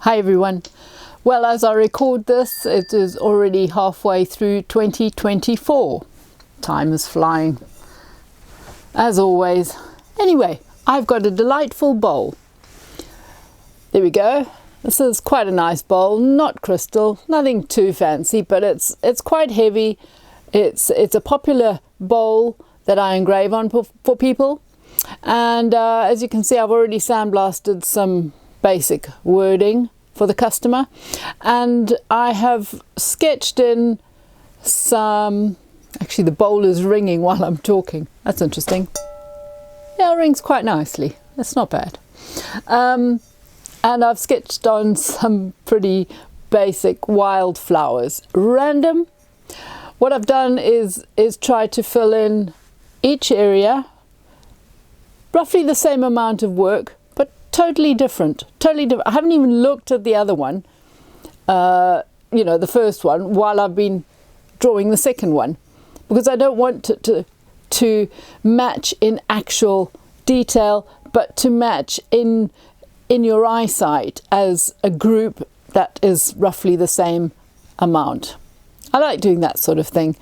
Hi everyone. Well, as I record this, it is already halfway through 2024. Time is flying, as always. Anyway, I've got a delightful bowl. There we go. This is quite a nice bowl, not crystal, nothing too fancy, but it's quite heavy. It's a popular bowl that I engrave on for people. And as you can see, I've already sandblasted some basic wording for the customer, and I have sketched in some. Actually, the bowl is ringing while I'm talking. That's interesting. Yeah, it rings quite nicely. That's not bad. And I've sketched on some pretty basic wildflowers, random. What I've done is try to fill in each area, roughly the same amount of work, but totally different. I haven't even looked at the other one, the first one, while I've been drawing the second one, because I don't want it to match in actual detail, but to match in your eyesight as a group that is roughly the same amount. I like doing that sort of thing,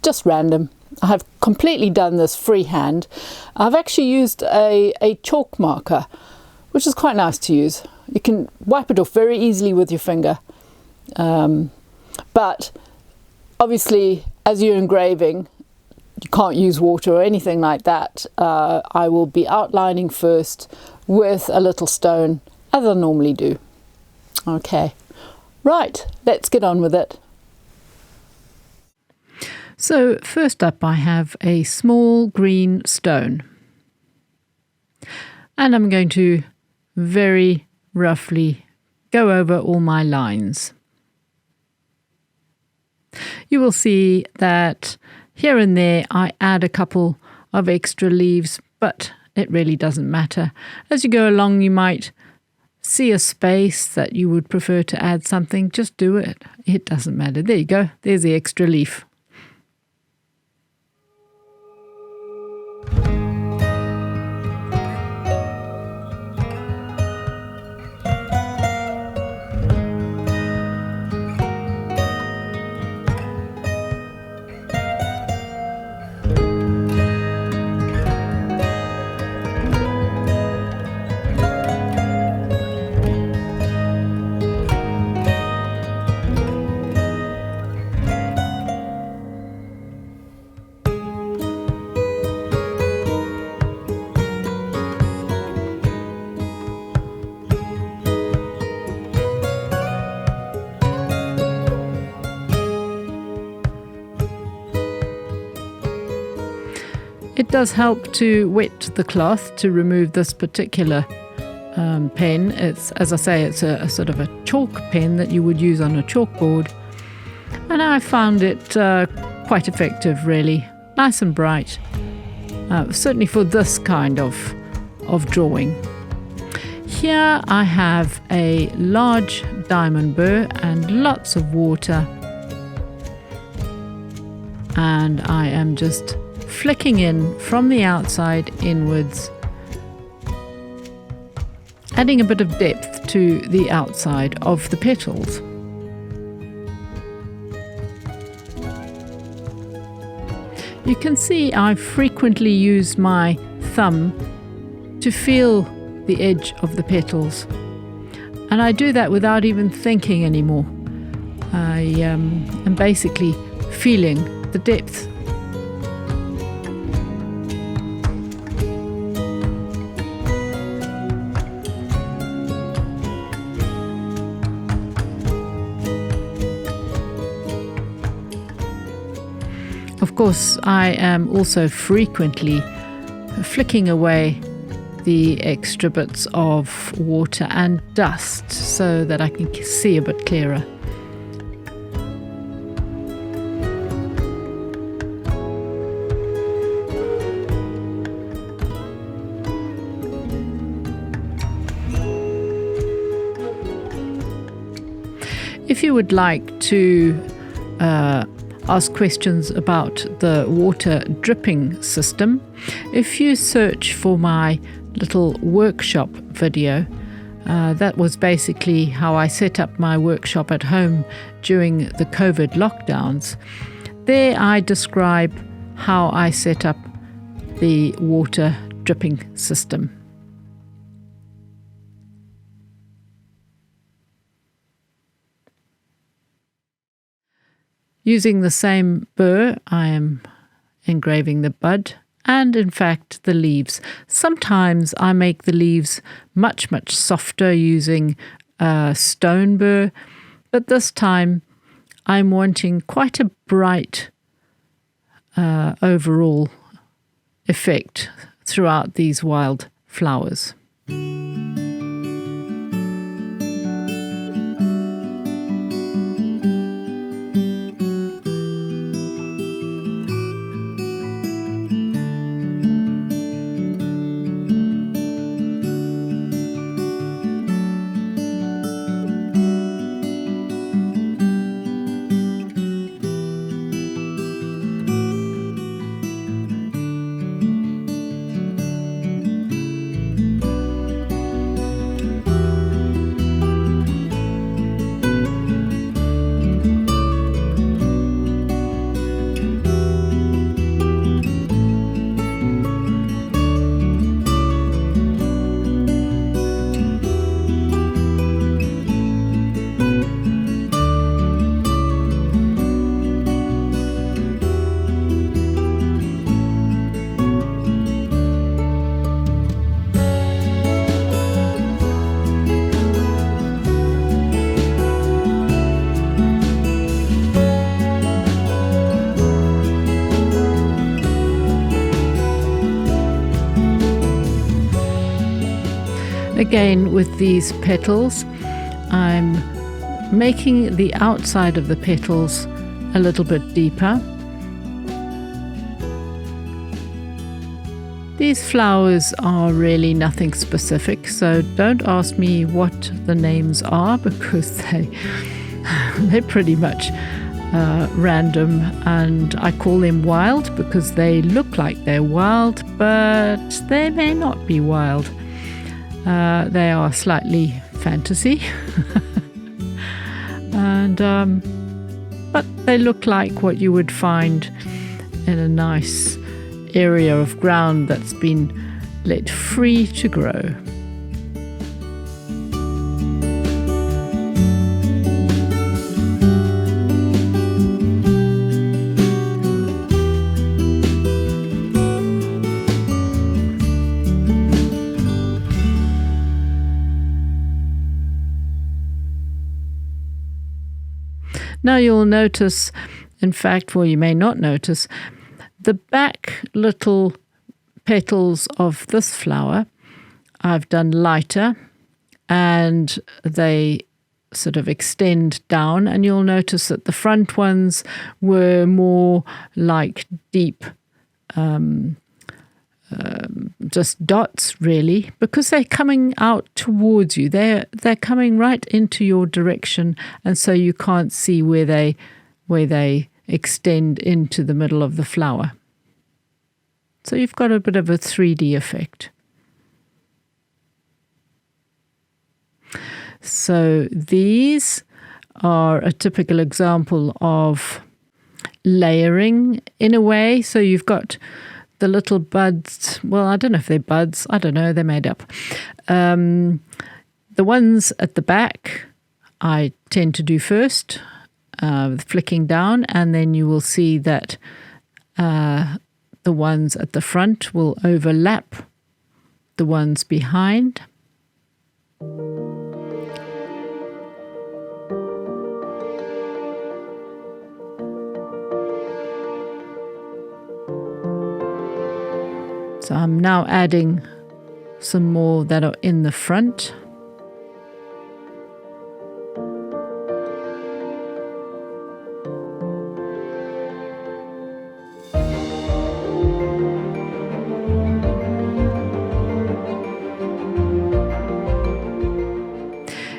just random. I have completely done this freehand. I've actually used a chalk marker, which is quite nice to use. You can wipe it off very easily with your finger. But obviously, as you're engraving, you can't use water or anything like that. I will be outlining first with a little stone, as I normally do. Okay, right, let's get on with it. So first up I have a small green stone, and I'm going to very roughly go over all my lines. You will see that here and there I add a couple of extra leaves, but it really doesn't matter. As you go along, you might see a space that you would prefer to add something. Just do it. It doesn't matter. There you go. There's the extra leaf. It does help to wet the cloth to remove this particular pen. It's, as I say, it's a sort of a chalk pen that you would use on a chalkboard, and I found it quite effective, really. Nice and bright, certainly for this kind of drawing. Here I have a large diamond burr and lots of water, and I am just flicking in from the outside inwards, adding a bit of depth to the outside of the petals. You can see I frequently use my thumb to feel the edge of the petals, and I do that without even thinking anymore. I am basically feeling the depth. Of course, I am also frequently flicking away the extra bits of water and dust so that I can see a bit clearer. If you would like to ask questions about the water dripping system, if you search for my little workshop video, That was basically how I set up my workshop at home during the COVID lockdowns. There I describe how I set up the water dripping system. Using the same burr, I am engraving the bud and, in fact, the leaves. Sometimes I make the leaves much softer using stone burr, but this time I'm wanting quite a bright overall effect throughout these wild flowers. Again, with these petals, I'm making the outside of the petals a little bit deeper. These flowers are really nothing specific, so don't ask me what the names are, because they're pretty much random, and I call them wild because they look like they're wild, but they may not be wild. They are slightly fantasy, and but they look like what you would find in a nice area of ground that's been let free to grow. Now you'll notice, in fact, well, you may not notice, the back little petals of this flower I've done lighter, and they sort of extend down, and you'll notice that the front ones were more like deep just dots, really, because they're coming out towards you. They're coming right into your direction, and so you can't see where they extend into the middle of the flower. So you've got a bit of a 3D effect. So these are a typical example of layering in a way. So you've got the little buds, well, I don't know if they're buds, I don't know, they're made up. The ones at the back I tend to do first, flicking down, and then you will see that the ones at the front will overlap the ones behind. So I'm now adding some more that are in the front.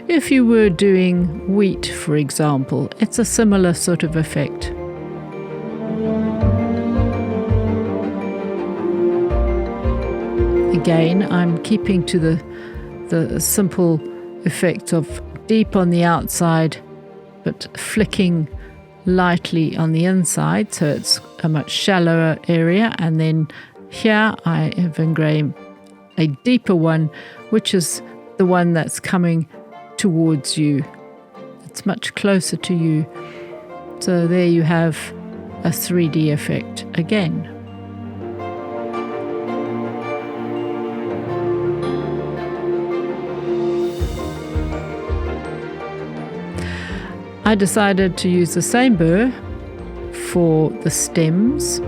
If you were doing wheat, for example, it's a similar sort of effect. Again, I'm keeping to the simple effect of deep on the outside but flicking lightly on the inside, so it's a much shallower area. And then here I have engraved a deeper one, which is the one that's coming towards you. It's much closer to you. So there you have a 3D effect again. I decided to use the same burr for the stems.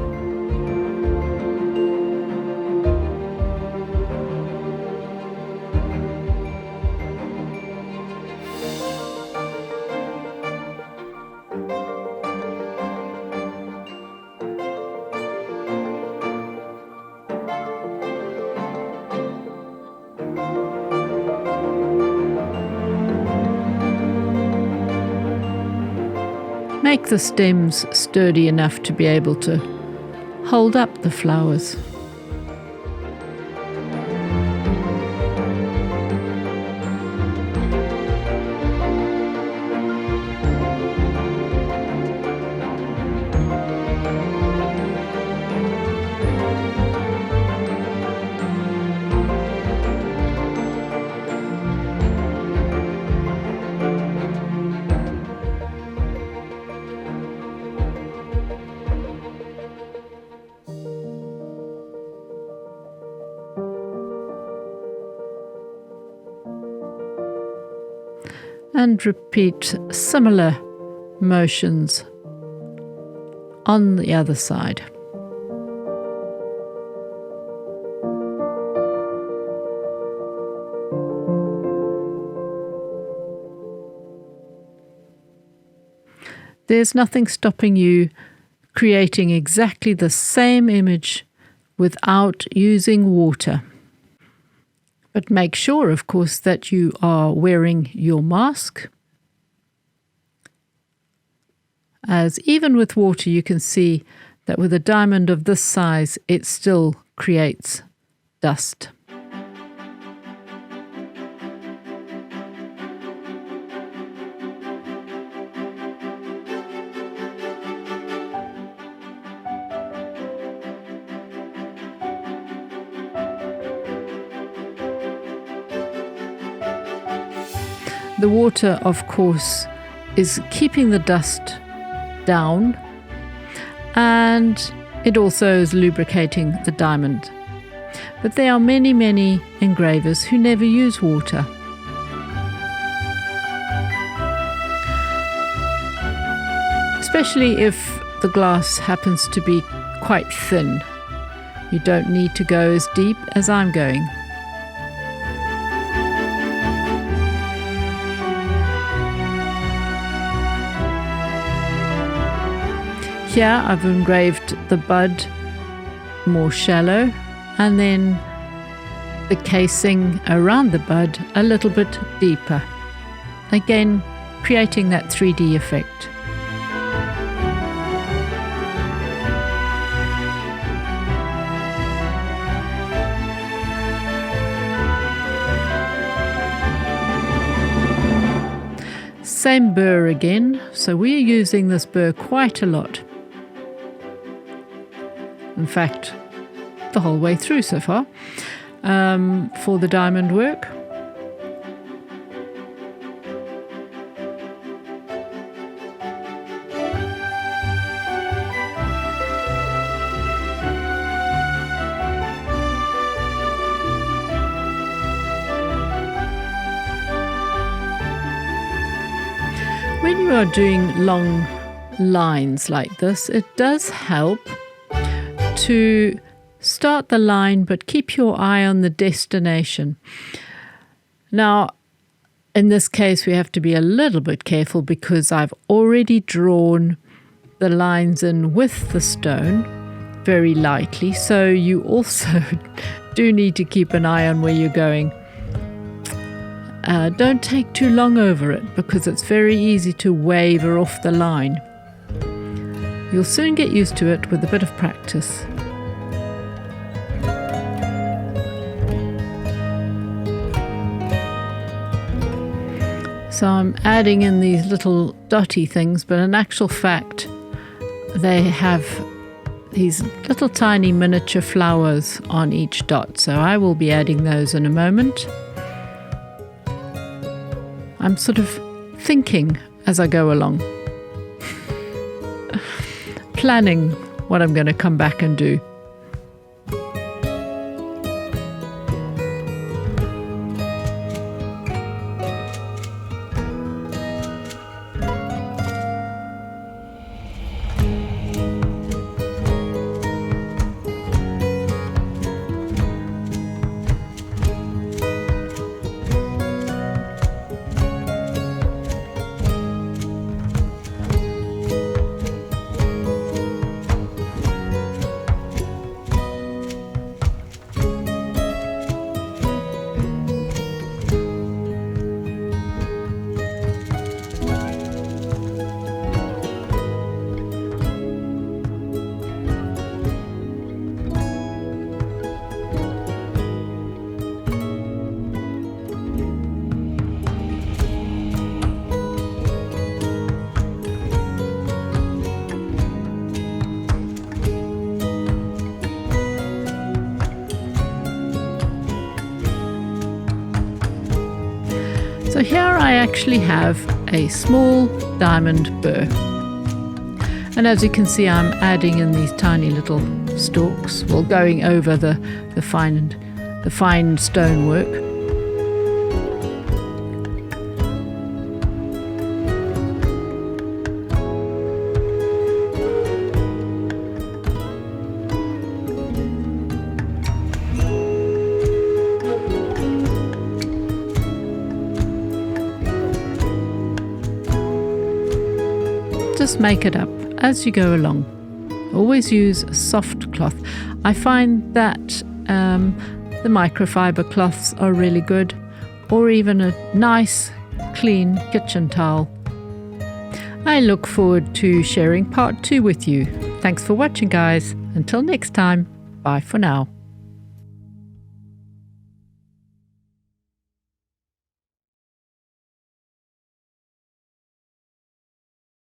Make the stems sturdy enough to be able to hold up the flowers. And repeat similar motions on the other side. There's nothing stopping you creating exactly the same image without using water. But make sure, of course, that you are wearing your mask, as even with water you can see that with a diamond of this size it still creates dust. The water, of course, is keeping the dust down, and it also is lubricating the diamond. But there are many, many engravers who never use water. Especially if the glass happens to be quite thin. You don't need to go as deep as I'm going. Here I've engraved the bud more shallow, and then the casing around the bud a little bit deeper. Again, creating that 3D effect. Same burr again, so we're using this burr quite a lot. In fact, the whole way through so far, for the diamond work. When you are doing long lines like this, it does help to start the line but keep your eye on the destination. Now, in this case we have to be a little bit careful because I've already drawn the lines in with the stone very lightly, so you also do need to keep an eye on where you're going. Don't take too long over it because it's very easy to waver off the line. You'll soon get used to it with a bit of practice. So I'm adding in these little dotty things, but in actual fact they have these little tiny miniature flowers on each dot. So I will be adding those in a moment. I'm sort of thinking as I go along, planning what I'm going to come back and do. So here I actually have a small diamond burr, and as you can see I'm adding in these tiny little stalks, well, going over the fine stonework. Just make it up as you go along. Always use a soft cloth. I find that the microfiber cloths are really good, or even a nice clean kitchen towel. I look forward to sharing part 2 with you. Thanks for watching, guys. Until next time, bye for now.